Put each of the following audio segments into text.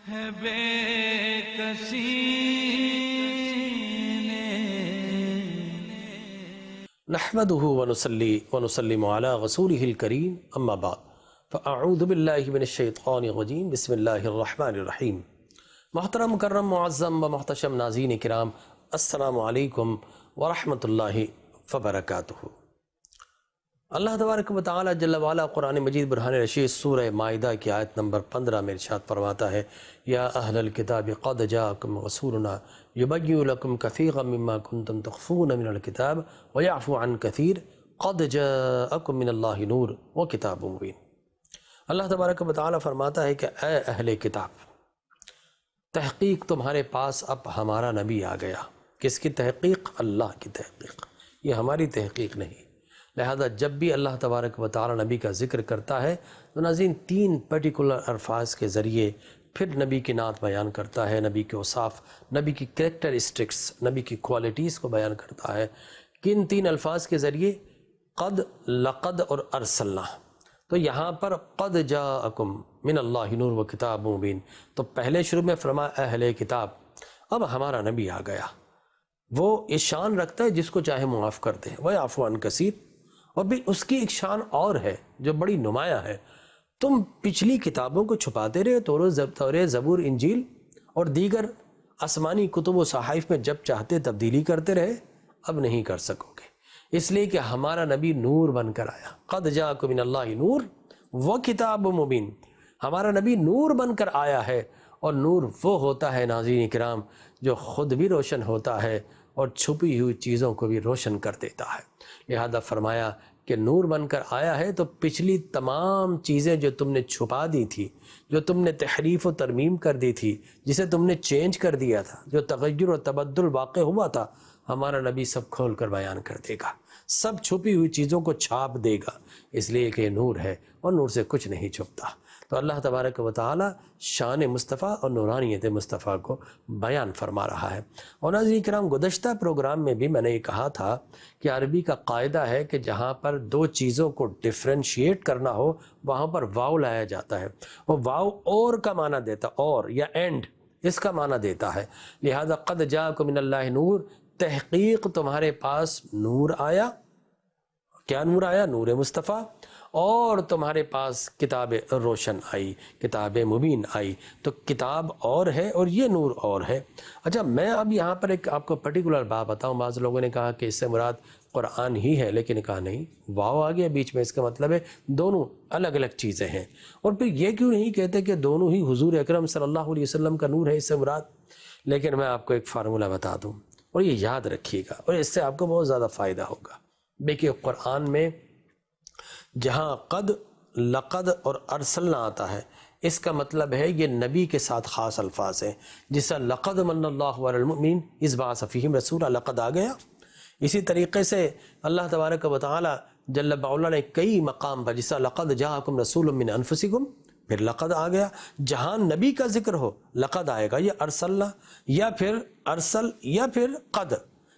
ہے بے کسی نے نحمده ونصلي ونسلم على رسوله الكريم اما بعد فاعوذ باللہ من الشیطان الرجیم بسم اللہ الرحمن الرحیم۔ محترم مکرم معظم و محتشم ناظرین کرام، السلام علیکم ورحمۃ اللہ وبرکاتہ۔ اللہ تبارک و تعالی جل وعلا قرآن مجید برہان رشید سورہ مائدہ کی آیت نمبر 15 میں ارشاد فرماتا ہے، یا اہل الکتاب قد جاءکم رسولنا یبین لکم کثیرا مما کنتم تخفون من الکتاب ویعفو عن کثیر قد جاءکم من اللہ نور وکتاب مبین۔ اللہ تبارک و تعالی فرماتا ہے کہ اے اہل کتاب، تحقیق تمہارے پاس اب ہمارا نبی آ گیا۔ کس کی تحقیق؟ اللہ کی تحقیق، یہ ہماری تحقیق نہیں۔ لہذا جب بھی اللہ تبارک و تعالی نبی کا ذکر کرتا ہے تو ناظرین تین پرٹیکولر الفاظ کے ذریعے پھر نبی کی نعت بیان کرتا ہے، نبی کے اوصاف، نبی کی کریکٹرسٹکس، نبی کی کوالٹیز کو بیان کرتا ہے۔ کن تین الفاظ کے ذریعے؟ قد، لقد اور ارسلنا۔ تو یہاں پر قد جاءکم من اللہ نور و کتاب مبین، تو پہلے شروع میں فرمایا اہل کتاب، اب ہمارا نبی آ گیا۔ وہ اس شان رکھتا ہے جس کو چاہے معاف کر دے، وَيَعْفُو عَنْ كَثِيرٍ۔ اور بھی اس کی ایک شان اور ہے جو بڑی نمایاں ہے، تم پچھلی کتابوں کو چھپاتے رہے، تورات، زبور، انجیل اور دیگر آسمانی کتب و صحائف میں جب چاہتے تبدیلی کرتے رہے، اب نہیں کر سکو گے، اس لیے کہ ہمارا نبی نور بن کر آیا۔ قد جاءکم من اللہ نور و کتاب مبین، ہمارا نبی نور بن کر آیا ہے، اور نور وہ ہوتا ہے ناظرین کرام جو خود بھی روشن ہوتا ہے اور چھپی ہوئی چیزوں کو بھی روشن کر دیتا ہے۔ لہذا فرمایا کہ نور بن کر آیا ہے، تو پچھلی تمام چیزیں جو تم نے چھپا دی تھی، جو تم نے تحریف و ترمیم کر دی تھی، جسے تم نے چینج کر دیا تھا، جو تغیر و تبدل واقع ہوا تھا، ہمارا نبی سب کھول کر بیان کر دے گا، سب چھپی ہوئی چیزوں کو چھاپ دے گا، اس لیے کہ نور ہے اور نور سے کچھ نہیں چھپتا۔ تو اللہ تبارک و تعالی شان مصطفیٰ اور نورانیت مصطفیٰ کو بیان فرما رہا ہے۔ اور ناظرین کرام، گزشتہ پروگرام میں بھی میں نے یہ کہا تھا کہ عربی کا قاعدہ ہے کہ جہاں پر دو چیزوں کو ڈفرینشیٹ کرنا ہو وہاں پر واو لایا جاتا ہے، وہ واو اور کا معنی دیتا، اور یا اینڈ، اس کا معنی دیتا ہے۔ لہذا قد جاءکم من اللہ نور، تحقیق تمہارے پاس نور آیا۔ کیا نور آیا؟ نور مصطفیٰ۔ اور تمہارے پاس کتاب روشن آئی، کتاب مبین آئی۔ تو کتاب اور ہے اور یہ نور اور ہے۔ اچھا، میں اب یہاں پر ایک آپ کو پرٹیکولر بات بتاؤں۔ بعض لوگوں نے کہا کہ اس سے مراد قرآن ہی ہے، لیکن کہا نہیں، واو آ گیا بیچ میں، اس کا مطلب ہے دونوں الگ الگ چیزیں ہیں۔ اور پھر یہ کیوں نہیں کہتے کہ دونوں ہی حضور اکرم صلی اللہ علیہ وسلم کا نور ہے اس سے مراد؟ لیکن میں آپ کو ایک فارمولہ بتا دوں اور یہ یاد رکھیے گا، اور اس سے آپ کو بہت زیادہ فائدہ ہوگا۔ دیکھیے قرآن میں جہاں قد، لقد اور ارسلنا آتا ہے، اس کا مطلب ہے یہ نبی کے ساتھ خاص الفاظ ہیں، جیسا لقد من اللہ علی المؤمنین اذ بعث فیہم رسولا، لقد آ گیا۔ اسی طریقے سے اللہ تبارک و تعالی جل وعلا نے کئی مقام پر، جیسا لقد جاءکم رسول من انفسکم، پھر لقد آ گیا۔ جہاں نبی کا ذکر ہو لقد آئے گا، یا ارسلنا، یا پھر ارسل، یا پھر قد،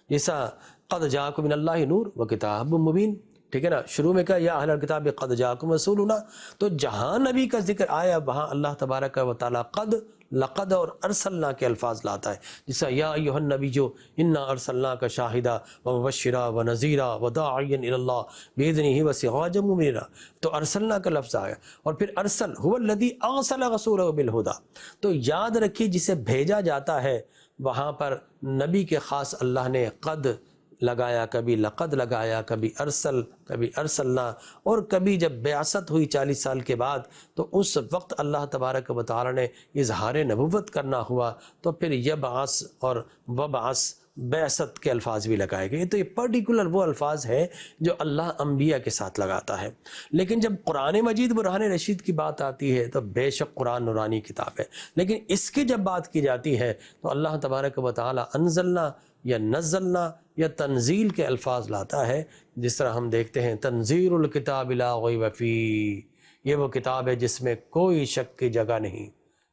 جیسا قد جاءکم من اللہ نور و کتاب مبین، ٹھیک ہے نا۔ شروع میں کہا یا اہل الکتاب قد جاءکم رسولنا، تو جہاں نبی کا ذکر آیا وہاں اللہ تبارک و تعالی قد، لقد اور ارسلنا کے الفاظ لاتا ہے، جیسا یا ایھا النبی انا ارسلناک شاہدا ومبشرا ونذیرا وداعیا الی اللہ باذنہ وسراجا منیرا۔ تو ارسلنا کا لفظ آیا، اور پھر ارسل هو الذی ارسل رسولہ بالہدی۔ تو یاد رکھیے جسے بھیجا جاتا ہے وہاں پر نبی کے خاص اللہ نے قد لگایا، کبھی لقد لگایا، کبھی ارسل، کبھی ارسلنا، اور کبھی جب بعثت ہوئی 40 سال کے بعد تو اس وقت اللہ تبارک و تعالی نے اظہار نبوت کرنا ہوا تو پھر یبعث اور وبعث، بعثت کے الفاظ بھی لگائے گئے۔ تو یہ پرٹیکولر وہ الفاظ ہے جو اللہ انبیاء کے ساتھ لگاتا ہے۔ لیکن جب قرآن مجید برہان رشید کی بات آتی ہے تو بے شک قرآن نورانی کتاب ہے، لیکن اس کی جب بات کی جاتی ہے تو اللہ تبارک و تعالی انزلنا یا نزلنا یا تنزیل کے الفاظ لاتا ہے، جس طرح ہم دیکھتے ہیں تنزیل الکتاب لا ریب فیہ، یہ وہ کتاب ہے جس میں کوئی شک کی جگہ نہیں،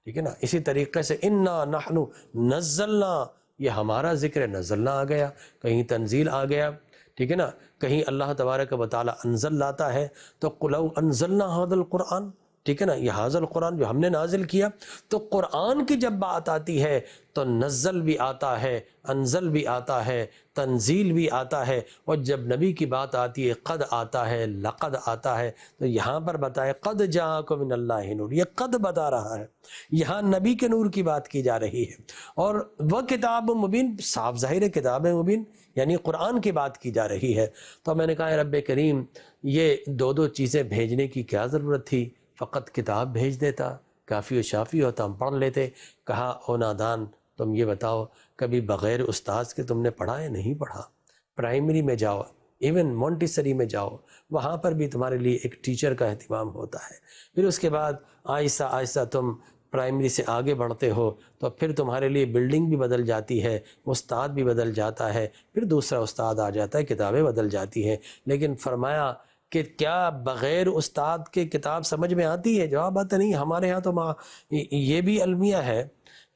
ٹھیک ہے نا۔ اسی طریقے سے انا نحن نزلنا، یہ ہمارا ذکر نزلنا آ گیا، کہیں تنزیل آ گیا، ٹھیک ہے نا۔ کہیں اللہ تبارک و تعالی انزل لاتا ہے تو قُلْ لَوْ أَنزَلْنَا هَذَا الْقُرْآنَ، ٹھیک ہے نا، یہ حاضر قرآن جو ہم نے نازل کیا، تو قرآن کی جب بات آتی ہے تو نزل بھی آتا ہے، انزل بھی آتا ہے، تنزیل بھی آتا ہے، اور جب نبی کی بات آتی ہے قد آتا ہے، لقد آتا ہے۔ تو یہاں پر بتائے قد جاءکم من اللہ نور، یہ قد بتا رہا ہے، یہاں نبی کے نور کی بات کی جا رہی ہے، اور وہ کتاب مبین، صاف ظاہر کتاب مبین یعنی قرآن کی بات کی جا رہی ہے۔ تو میں نے کہا رب کریم یہ دو چیزیں بھیجنے کی کیا ضرورت تھی، فقط کتاب بھیج دیتا، کافی و شافی ہوتا، ہم پڑھ لیتے۔ کہا او نادان، تم یہ بتاؤ کبھی بغیر استاذ کے تم نے پڑھا یا نہیں پڑھا؟ پرائمری میں جاؤ، ایون مونٹیسری میں جاؤ، وہاں پر بھی تمہارے لیے ایک ٹیچر کا اہتمام ہوتا ہے۔ پھر اس کے بعد آہستہ آہستہ تم پرائمری سے آگے بڑھتے ہو تو پھر تمہارے لیے بلڈنگ بھی بدل جاتی ہے، استاد بھی بدل جاتا ہے، پھر دوسرا استاد آ جاتا ہے، کتابیں بدل جاتی ہیں۔ لیکن فرمایا کہ کیا بغیر استاد کے کتاب سمجھ میں آتی ہے؟ جواب آتا نہیں۔ ہمارے ہاں تو یہ بھی المیہ ہے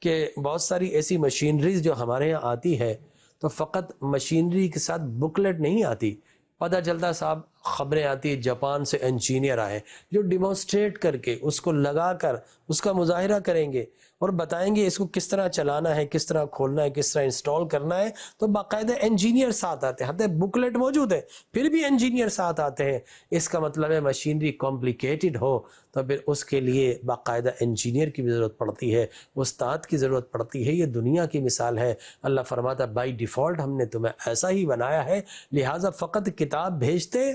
کہ بہت ساری ایسی مشینریز جو ہمارے ہاں آتی ہے تو فقط مشینری کے ساتھ بکلیٹ نہیں آتی، پتہ چلتا صاحب خبریں آتی جاپان سے انجینئر آئے جو ڈیمونسٹریٹ کر کے اس کو لگا کر اس کا مظاہرہ کریں گے اور بتائیں گے اس کو کس طرح چلانا ہے، کس طرح کھولنا ہے، کس طرح انسٹال کرنا ہے۔ تو باقاعدہ انجینئر ساتھ آتے ہیں، حتیٰ بکلیٹ موجود ہے پھر بھی انجینئر ساتھ آتے ہیں۔ اس کا مطلب ہے مشینری کمپلیکیٹڈ ہو تو پھر اس کے لیے باقاعدہ انجینئر کی بھی ضرورت پڑتی ہے، استاد کی ضرورت پڑتی ہے۔ یہ دنیا کی مثال ہے۔ اللہ فرماتا بائی ڈیفالٹ ہم نے تمہیں ایسا ہی بنایا ہے، لہٰذا فقط کتاب بھیجتے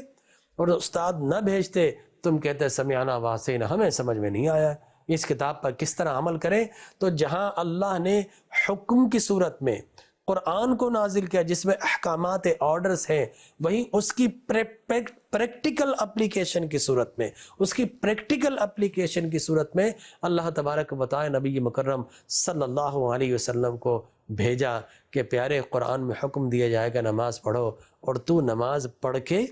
اور استاد نہ بھیجتے، تم کہتے سمعنا وعصینا، ہمیں سمجھ میں نہیں آیا اس کتاب پر کس طرح عمل کریں۔ تو جہاں اللہ نے حکم کی صورت میں قرآن کو نازل کیا جس میں احکامات آرڈرز ہیں، وہیں اس کی پریکٹیکل اپلیکیشن کی صورت میں، اس کی پریکٹیکل اپلیکیشن کی صورت میں اللہ تبارک و تعالی نبی مکرم صلی اللہ علیہ وسلم کو بھیجا کہ پیارے قرآن میں حکم دیا جائے گا نماز پڑھو، اور تو نماز پڑھ کے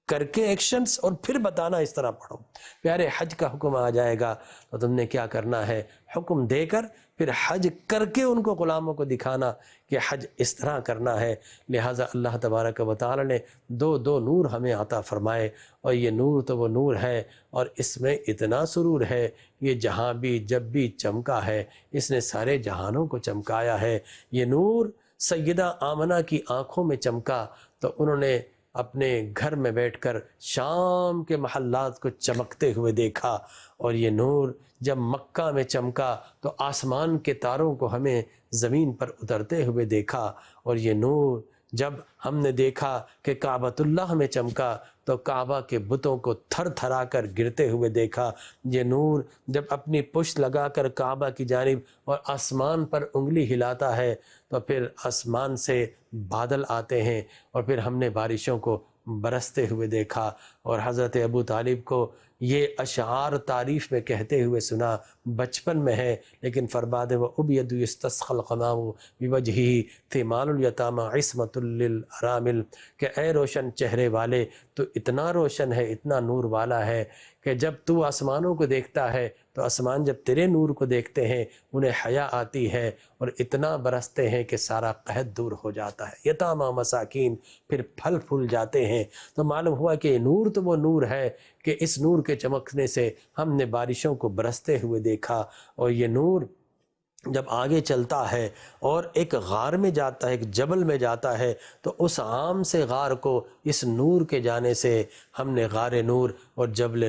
کر کے ایکشنز اور پھر بتانا اس طرح پڑھو۔ پیارے حج کا حکم آ جائے گا تو تم نے کیا کرنا ہے، حکم دے کر پھر حج کر کے ان کو غلاموں کو دکھانا کہ حج اس طرح کرنا ہے۔ لہٰذا اللہ تبارک و تعالی نے دو نور ہمیں عطا فرمائے، اور یہ نور تو وہ نور ہے اور اس میں اتنا سرور ہے، یہ جہاں بھی جب بھی چمکا ہے اس نے سارے جہانوں کو چمکایا ہے۔ یہ نور سیدہ آمنہ کی آنکھوں میں چمکا تو انہوں نے اپنے گھر میں بیٹھ کر شام کے محلات کو چمکتے ہوئے دیکھا، اور یہ نور جب مکہ میں چمکا تو آسمان کے تاروں کو ہمیں زمین پر اترتے ہوئے دیکھا، اور یہ نور جب ہم نے دیکھا کہ کعبۃ اللہ میں چمکا تو کعبہ کے بتوں کو تھر تھرا کر گرتے ہوئے دیکھا۔ یہ نور جب اپنی پشت لگا کر کعبہ کی جانب اور آسمان پر انگلی ہلاتا ہے تو پھر آسمان سے بادل آتے ہیں، اور پھر ہم نے بارشوں کو برستے ہوئے دیکھا، اور حضرت ابو طالب کو یہ اشعار تعریف میں کہتے ہوئے سنا، بچپن میں ہے لیکن فرماد و ابید یستسقى الغمام بوجهه ثمال الیتامى عصمة للارامل، کہ اے روشن چہرے والے تو اتنا روشن ہے، اتنا نور والا ہے کہ جب تو آسمانوں کو دیکھتا ہے تو آسمان جب تیرے نور کو دیکھتے ہیں انہیں حیا آتی ہے اور اتنا برستے ہیں کہ سارا قحط دور ہو جاتا ہے، یتامى مساکین پھر پھل پھول جاتے ہیں۔ تو معلوم ہوا کہ نور تو وہ نور ہے کہ اس نور کے چمکنے سے ہم نے بارشوں کو برستے ہوئے دیکھا، اور یہ نور جب آگے چلتا ہے اور ایک غار میں جاتا ہے، ایک جبل میں جاتا ہے، تو اس عام سے غار کو اس نور کے جانے سے ہم نے غار نور اور جبل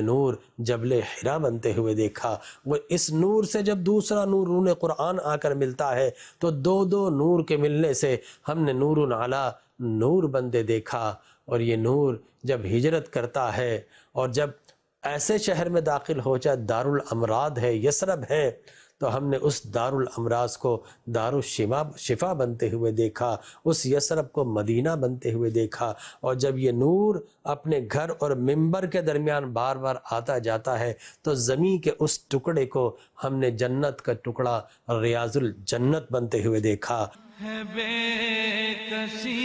حرا بنتے ہوئے دیکھا۔ وہ اس نور سے جب دوسرا نور قرآن آ کر ملتا ہے تو دو نور کے ملنے سے ہم نے نور علی نور بندے دیکھا، اور یہ نور جب ہجرت کرتا ہے اور جب ایسے شہر میں داخل ہو جائے دارالامراض ہے، یثرب ہے، تو ہم نے اس دارالامراض کو دارالشفا بنتے ہوئے دیکھا، اس یثرب کو مدینہ بنتے ہوئے دیکھا۔ اور جب یہ نور اپنے گھر اور ممبر کے درمیان بار بار آتا جاتا ہے تو زمین کے اس ٹکڑے کو ہم نے جنت کا ٹکڑا ریاض الجنت بنتے ہوئے دیکھا۔ ہے بے کسی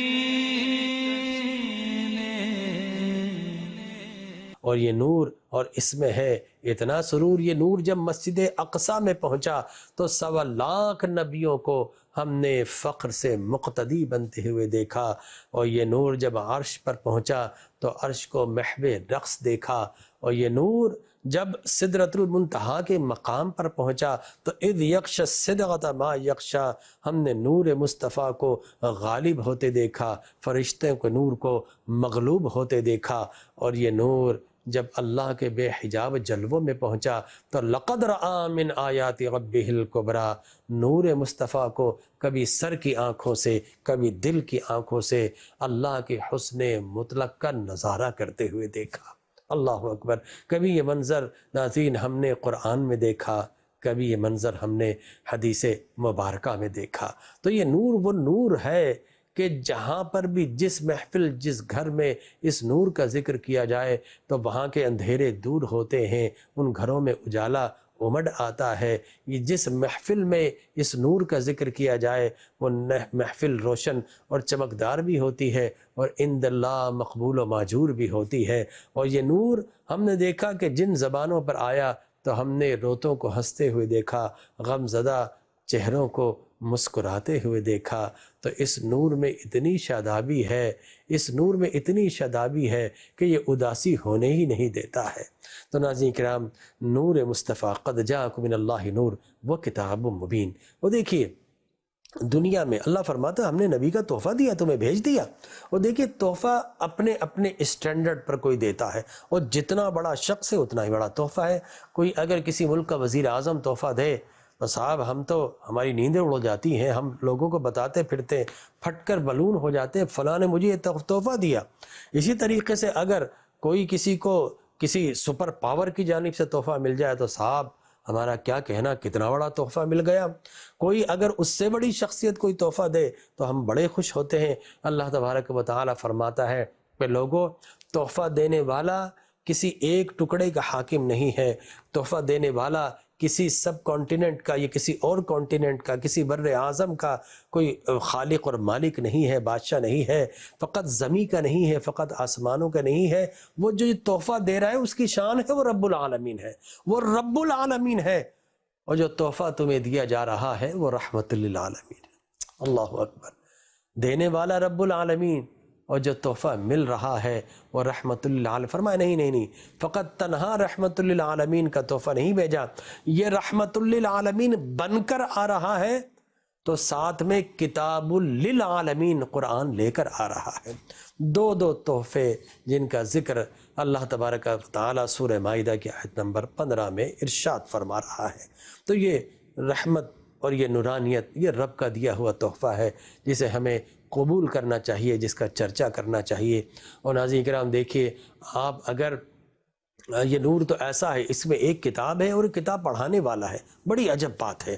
اور یہ نور اور اس میں ہے اتنا سرور، یہ نور جب مسجد اقصی میں پہنچا تو 1.25 لاکھ نبیوں کو ہم نے فخر سے مقتدی بنتے ہوئے دیکھا، اور یہ نور جب عرش پر پہنچا تو عرش کو محو رقص دیکھا، اور یہ نور جب سدرۃ المنتہا کے مقام پر پہنچا تو اذ یغشی الصدغۃ ما یغشی، ہم نے نور مصطفیٰ کو غالب ہوتے دیکھا، فرشتے کے نور کو مغلوب ہوتے دیکھا، اور یہ نور جب اللہ کے بے حجاب جلووں میں پہنچا تو لقد رأى من آیات ربہ الکبریٰ، نور مصطفیٰ کو کبھی سر کی آنکھوں سے کبھی دل کی آنکھوں سے اللہ کے حسن مطلق کا نظارہ کرتے ہوئے دیکھا۔ اللہ اکبر۔ کبھی یہ منظر ناظرین ہم نے قرآن میں دیکھا، کبھی یہ منظر ہم نے حدیث مبارکہ میں دیکھا۔ تو یہ نور وہ نور ہے کہ جہاں پر بھی جس محفل جس گھر میں اس نور کا ذکر کیا جائے تو وہاں کے اندھیرے دور ہوتے ہیں، ان گھروں میں اجالا امڈ آتا ہے۔ یہ جس محفل میں اس نور کا ذکر کیا جائے وہ محفل روشن اور چمکدار بھی ہوتی ہے اور عند اللہ مقبول و ماجور بھی ہوتی ہے۔ اور یہ نور ہم نے دیکھا کہ جن زبانوں پر آیا تو ہم نے روتوں کو ہنستے ہوئے دیکھا، غم زدہ چہروں کو مسکراتے ہوئے دیکھا۔ تو اس نور میں اتنی شادابی ہے، اس نور میں اتنی شادابی ہے کہ یہ اداسی ہونے ہی نہیں دیتا ہے۔ تو ناظرین کرام، نور مصطفیٰ قد جاءکم من اللہ نور و کتاب مبین۔ وہ دیکھیے دنیا میں اللہ فرماتا ہے ہم نے نبی کا تحفہ دیا، تمہیں بھیج دیا۔ اور دیکھیے تحفہ اپنے اپنے اسٹینڈرڈ پر کوئی دیتا ہے، اور جتنا بڑا شخص ہے اتنا ہی بڑا تحفہ ہے۔ کوئی اگر کسی ملک کا وزیر اعظم تحفہ دے تو صاحب ہم تو ہماری نیندیں اڑ جاتی ہیں، ہم لوگوں کو بتاتے پھرتے پھٹ کر بلون ہو جاتے ہیں فلاں نے مجھے یہ تحفہ دیا۔ اسی طریقے سے اگر کوئی کسی کو کسی سپر پاور کی جانب سے تحفہ مل جائے تو صاحب ہمارا کیا کہنا، کتنا بڑا تحفہ مل گیا۔ کوئی اگر اس سے بڑی شخصیت کوئی تحفہ دے تو ہم بڑے خوش ہوتے ہیں۔ اللہ تبارک و تعالی فرماتا ہے کہ لوگوں، تحفہ دینے والا کسی ایک ٹکڑے کا حاکم نہیں ہے، تحفہ دینے والا کسی سب کانٹیننٹ کا یا کسی اور کانٹیننٹ کا، کسی بر اعظم کا کوئی خالق اور مالک نہیں ہے، بادشاہ نہیں ہے، فقط زمین کا نہیں ہے، فقط آسمانوں کا نہیں ہے۔ وہ جو تحفہ دے رہا ہے اس کی شان ہے وہ رب العالمین ہے، وہ رب العالمین ہے، اور جو تحفہ تمہیں دیا جا رہا ہے وہ رحمت للعالمین ہے۔ اللہ اکبر۔ دینے والا رب العالمین اور جو تحفہ مل رہا ہے وہ رحمت للعالمین۔ فرمایا نہیں، فقط تنہا رحمت للعالمین کا تحفہ نہیں بھیجا، یہ رحمت للعالمین بن کر آ رہا ہے تو ساتھ میں کتاب للعالمین قرآن لے کر آ رہا ہے۔ دو تحفے جن کا ذکر اللہ تبارک و تعالی سورہ مائدہ کی آیت نمبر 15 میں ارشاد فرما رہا ہے۔ تو یہ رحمت اور یہ نورانیت یہ رب کا دیا ہوا تحفہ ہے جسے ہمیں قبول کرنا چاہیے، جس کا چرچا کرنا چاہیے۔ اور ناظرین کرام دیکھیے، آپ اگر یہ نور تو ایسا ہے، اس میں ایک کتاب ہے اور کتاب پڑھانے والا ہے، بڑی عجب بات ہے۔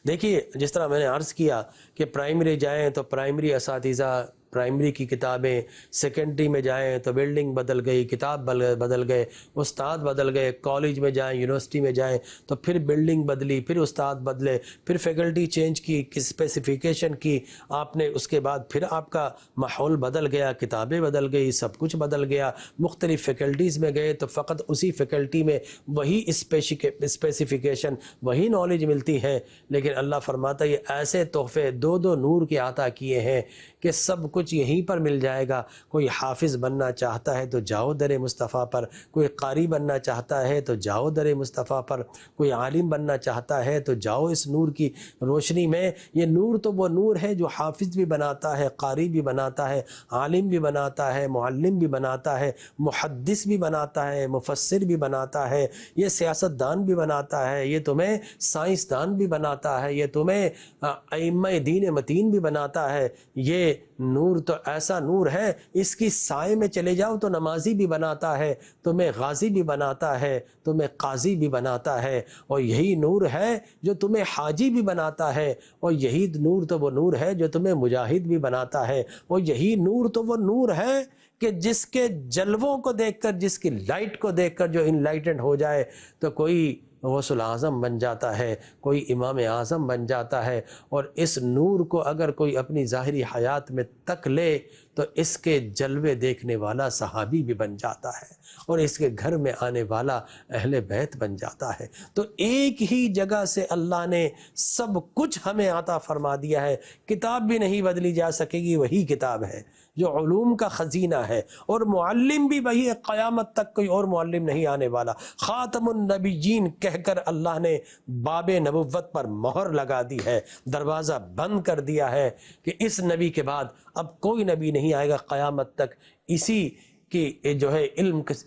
دیکھیے جس طرح میں نے عرض کیا کہ پرائمری جائیں تو پرائمری اساتذہ پرائمری کی کتابیں، سیکنڈری میں جائیں تو بلڈنگ بدل گئی، کتاب بدل گئے، استاد بدل گئے، کالج میں جائیں یونیورسٹی میں جائیں تو پھر بلڈنگ بدلی، پھر استاد بدلے، پھر فیکلٹی چینج کی، اسپیسیفیکیشن کی آپ نے، اس کے بعد پھر آپ کا ماحول بدل گیا، کتابیں بدل گئی، سب کچھ بدل گیا، مختلف فیکلٹیز میں گئے تو فقط اسی فیکلٹی میں وہی اسپیسیفیکیشن وہی نالج ملتی ہے۔ لیکن اللہ فرماتا ہے یہ ایسے تحفے دو نور کے عطا کیے ہیں کہ سب کچھ یہیں پر مل جائے گا۔ کوئی حافظ بننا چاہتا ہے تو جاؤ در مصطفیٰ پر، کوئی قاری بننا چاہتا ہے تو جاؤ در مصطفیٰ پر، کوئی عالم بننا چاہتا ہے تو جاؤ اس نور کی روشنی میں۔ یہ نور تو وہ نور ہے جو حافظ بھی بناتا ہے، قاری بھی بناتا ہے، عالم بھی بناتا ہے، معلم بھی بناتا ہے، محدث بھی بناتا ہے، مفسر بھی بناتا ہے، یہ سیاستدان بھی بناتا ہے، یہ تمہیں سائنسدان بھی بناتا ہے، یہ تمہیں ائمہ دین متین بھی بناتا ہے۔ یہ نور تو ایسا نور ہے، اس کی سائے میں چلے جاؤ تو نمازی بھی بناتا ہے، تمہیں غازی بھی بناتا ہے، تمہیں قاضی بھی بناتا ہے، اور یہی نور ہے جو تمہیں حاجی بھی بناتا ہے، اور یہی نور تو وہ نور ہے جو تمہیں مجاہد بھی بناتا ہے، اور یہی نور تو وہ نور ہے کہ جس کے جلووں کو دیکھ کر، جس کی لائٹ کو دیکھ کر جو انلائٹنڈ ہو جائے تو کوئی غوث الاعظم بن جاتا ہے، کوئی امام اعظم بن جاتا ہے۔ اور اس نور کو اگر کوئی اپنی ظاہری حیات میں تک لے تو اس کے جلوے دیکھنے والا صحابی بھی بن جاتا ہے اور اس کے گھر میں آنے والا اہل بیت بن جاتا ہے۔ تو ایک ہی جگہ سے اللہ نے سب کچھ ہمیں عطا فرما دیا ہے، کتاب بھی نہیں بدلی جا سکے گی، وہی کتاب ہے جو علوم کا خزینہ ہے، اور معلم بھی وہی ہے، قیامت تک کوئی اور معلم نہیں آنے والا۔ خاتم النبیین کہہ کر اللہ نے باب نبوت پر مہر لگا دی ہے، دروازہ بند کر دیا ہے کہ اس نبی کے بعد اب کوئی نبی نہیں آئے گا قیامت تک۔ اسی کہ جو ہے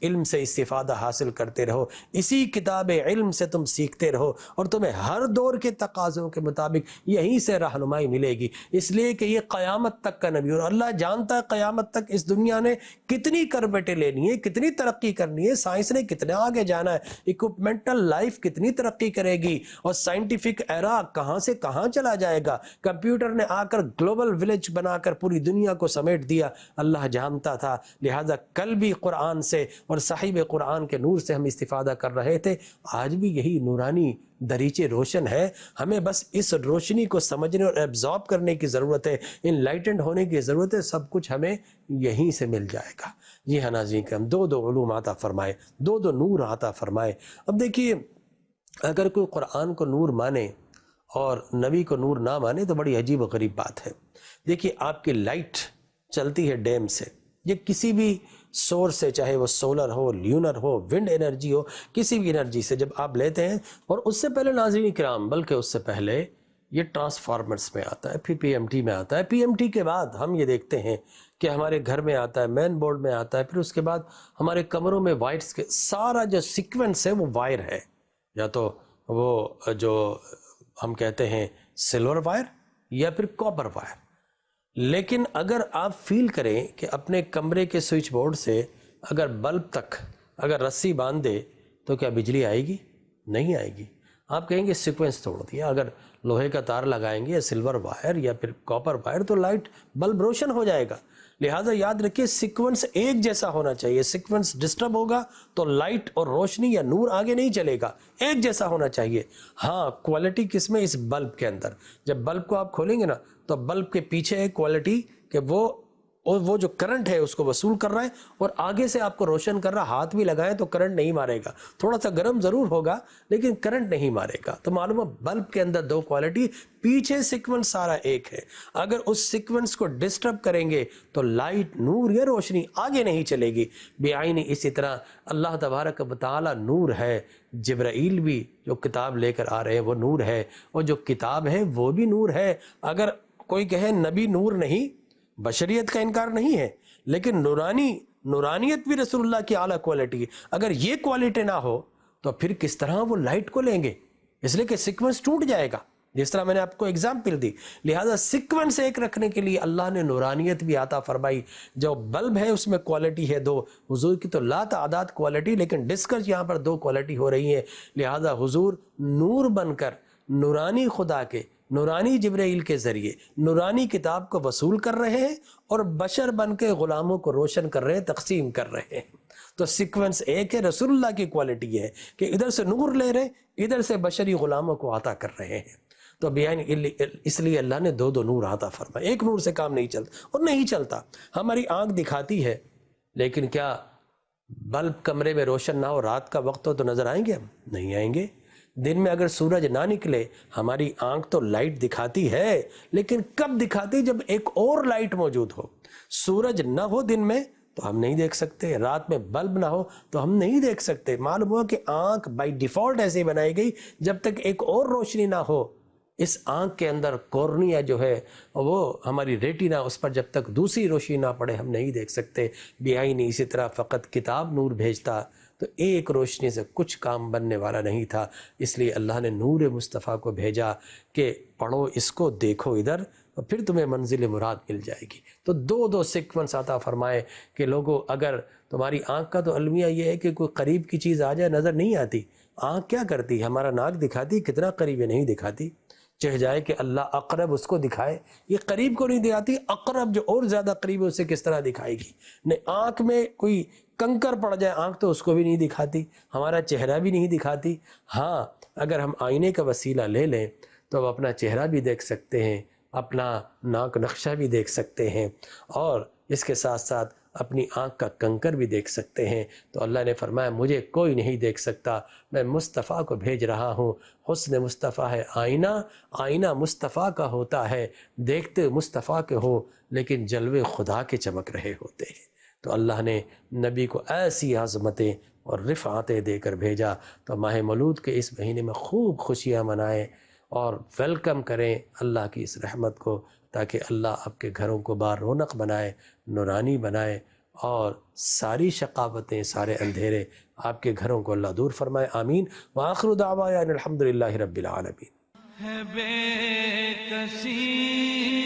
علم سے استفادہ حاصل کرتے رہو، اسی کتاب علم سے تم سیکھتے رہو، اور تمہیں ہر دور کے تقاضوں کے مطابق یہیں سے رہنمائی ملے گی، اس لیے کہ یہ قیامت تک کا نبی، اور اللہ جانتا ہے قیامت تک اس دنیا نے کتنی کربٹیں لینی ہے، کتنی ترقی کرنی ہے، سائنس نے کتنا آگے جانا ہے، اکوپمنٹل لائف کتنی ترقی کرے گی، اور سائنٹیفک ایرا کہاں سے کہاں چلا جائے گا۔ کمپیوٹر نے آ کر گلوبل ولیج بنا کر پوری دنیا کو سمیٹ دیا، اللہ جانتا تھا، لہذا کل بھی قرآن سے اور صاحب قرآن کے نور سے ہم استفادہ کر رہے تھے، آج بھی یہی نورانی دریچے روشن ہے، ہمیں بس اس روشنی کو سمجھنے اور ایبزارب کرنے کی ضرورت ہے، انلائٹنڈ ہونے کی ضرورت ہے، سب کچھ ہمیں یہیں سے مل جائے گا۔ جی ہاں ناظرین کرام، دو علوم عطا فرمائے، دو نور عطا فرمائے۔ اب دیکھیے، اگر کوئی قرآن کو نور مانے اور نبی کو نور نہ مانے تو بڑی عجیب و غریب بات ہے۔ دیکھیے، آپ کی لائٹ چلتی ہے ڈیم سے، یہ کسی بھی سورس سے، چاہے وہ سولر ہو، لیونر ہو، ونڈ انرجی ہو، کسی بھی انرجی سے جب آپ لیتے ہیں، اور اس سے پہلے ناظرین کرام، بلکہ اس سے پہلے یہ ٹرانسفارمرز میں آتا ہے، پھر پی ایم ٹی میں آتا ہے، پی ایم ٹی کے بعد ہم یہ دیکھتے ہیں کہ ہمارے گھر میں آتا ہے، مین بورڈ میں آتا ہے، پھر اس کے بعد ہمارے کمروں میں وائرس کے سارا جو سیکوینس ہے وہ وائر ہے، یا تو وہ جو ہم کہتے ہیں سلور وائر یا پھر کاپر وائر۔ لیکن اگر آپ فیل کریں کہ اپنے کمرے کے سوئچ بورڈ سے اگر بلب تک اگر رسی باندھ دے تو کیا بجلی آئے گی؟ نہیں آئے گی۔ آپ کہیں گے سیکوینس توڑ دیا، اگر لوہے کا تار لگائیں گے یا سلور وائر یا پھر کاپر وائر تو لائٹ بلب روشن ہو جائے گا۔ لہٰذا یاد رکھیے، سیکوینس ایک جیسا ہونا چاہیے، سیکوینس ڈسٹرب ہوگا تو لائٹ اور روشنی یا نور آگے نہیں چلے گا، ایک جیسا ہونا چاہیے۔ ہاں، کوالٹی کس میں؟ اس بلب کے اندر۔ جب بلب کو آپ کھولیں گے نا تو بلب کے پیچھے ہے کوالٹی کہ وہ جو کرنٹ ہے اس کو وصول کر رہا ہے اور آگے سے آپ کو روشن کر رہا ہے، ہاتھ بھی لگائیں تو کرنٹ نہیں مارے گا، تھوڑا سا گرم ضرور ہوگا لیکن کرنٹ نہیں مارے گا۔ تو معلوم ہے بلب کے اندر دو کوالٹی، پیچھے سیکوینس سارا ایک ہے۔ اگر اس سیکوینس کو ڈسٹرب کریں گے تو لائٹ، نور یا روشنی آگے نہیں چلے گی۔ بعینی اسی طرح اللہ تبارک و تعالی نور ہے، جبرائیل بھی جو کتاب لے کر آ رہے ہیں وہ نور ہے، اور جو کتاب ہے وہ بھی نور ہے۔ اگر کوئی کہے نبی نور نہیں، بشریت کا انکار نہیں ہے، لیکن نورانیت بھی رسول اللہ کی اعلیٰ کوالٹی ہے۔ اگر یہ کوالٹی نہ ہو تو پھر کس طرح وہ لائٹ کو لیں گے؟ اس لیے کہ سیکوینس ٹوٹ جائے گا، جس طرح میں نے آپ کو اگزامپل دی۔ لہٰذا سیکوینس ایک رکھنے کے لیے اللہ نے نورانیت بھی عطا فرمائی۔ جو بلب ہے اس میں کوالٹی ہے دو، حضور کی تو لا تعداد کوالٹی، لیکن ڈسکس یہاں پر دو کوالٹی ہو رہی ہیں۔ لہٰذا حضور نور بن کر نورانی خدا کے، نورانی جبرائیل کے ذریعے نورانی کتاب کو وصول کر رہے ہیں اور بشر بن کے غلاموں کو روشن کر رہے ہیں، تقسیم کر رہے ہیں۔ تو سیکوینس ایک ہے، رسول اللہ کی کوالٹی ہے کہ ادھر سے نور لے رہے ہیں، ادھر سے بشری غلاموں کو عطا کر رہے ہیں۔ تو اس لیے اللہ نے دو نور عطا فرمائے، ایک نور سے کام نہیں چلتا، اور نہیں چلتا۔ ہماری آنکھ دکھاتی ہے، لیکن کیا بلب کمرے میں روشن نہ ہو، رات کا وقت ہو تو نظر آئیں گے؟ ہم نہیں آئیں گے۔ دن میں اگر سورج نہ نکلے، ہماری آنکھ تو لائٹ دکھاتی ہے، لیکن کب دکھاتی؟ جب ایک اور لائٹ موجود ہو۔ سورج نہ ہو دن میں تو ہم نہیں دیکھ سکتے، رات میں بلب نہ ہو تو ہم نہیں دیکھ سکتے۔ معلوم ہوا کہ آنکھ بائی ڈیفالٹ ایسے بنائی گئی، جب تک ایک اور روشنی نہ ہو، اس آنکھ کے اندر کورنیا جو ہے وہ ہماری ریٹینا، اس پر جب تک دوسری روشنی نہ پڑے ہم نہیں دیکھ سکتے۔ بعینی اسی طرح فقط کتاب نور بھیجتا تو ایک روشنی سے کچھ کام بننے والا نہیں تھا، اس لیے اللہ نے نور مصطفیٰ کو بھیجا کہ پڑھو اس کو، دیکھو ادھر، اور پھر تمہیں منزل مراد مل جائے گی۔ تو دو سیکوینس عطا فرمائے کہ لوگوں، اگر تمہاری آنکھ کا تو المیہ یہ ہے کہ کوئی قریب کی چیز آ جائے نظر نہیں آتی۔ آنکھ کیا کرتی؟ ہمارا ناک دکھاتی کتنا قریب ہے؟ نہیں دکھاتی۔ چاہے جائے کہ اللہ اقرب اس کو دکھائے، یہ قریب کو نہیں دکھاتی، اقرب جو اور زیادہ قریب ہے اسے کس طرح دکھائے گی؟ نہیں، آنکھ میں کوئی کنکر پڑ جائے آنکھ تو اس کو بھی نہیں دکھاتی، ہمارا چہرہ بھی نہیں دکھاتی۔ ہاں، اگر ہم آئینے کا وسیلہ لے لیں تو ہم اپنا چہرہ بھی دیکھ سکتے ہیں، اپنا ناک نقشہ بھی دیکھ سکتے ہیں، اور اس کے ساتھ ساتھ اپنی آنکھ کا کنکر بھی دیکھ سکتے ہیں۔ تو اللہ نے فرمایا مجھے کوئی نہیں دیکھ سکتا، میں مصطفیٰ کو بھیج رہا ہوں۔ حسن مصطفیٰ ہے آئینہ، آئینہ مصطفیٰ کا ہوتا ہے، دیکھتے مصطفیٰ کے ہو لیکن جلوے خدا کے چمک رہے ہوتے ہیں۔ تو اللہ نے نبی کو ایسی عظمتیں اور رفعتیں دے کر بھیجا۔ تو ماہ مولود کے اس مہینے میں خوب خوشیاں منائیں اور ویلکم کریں اللہ کی اس رحمت کو، تاکہ اللہ آپ کے گھروں کو بار رونق بنائے، نورانی بنائے، اور ساری شقاوتیں، سارے اندھیرے آپ کے گھروں کو اللہ دور فرمائے۔ آمین۔ وآخر دعوانا الحمدللہ رب العالمین۔ ہے بے کسی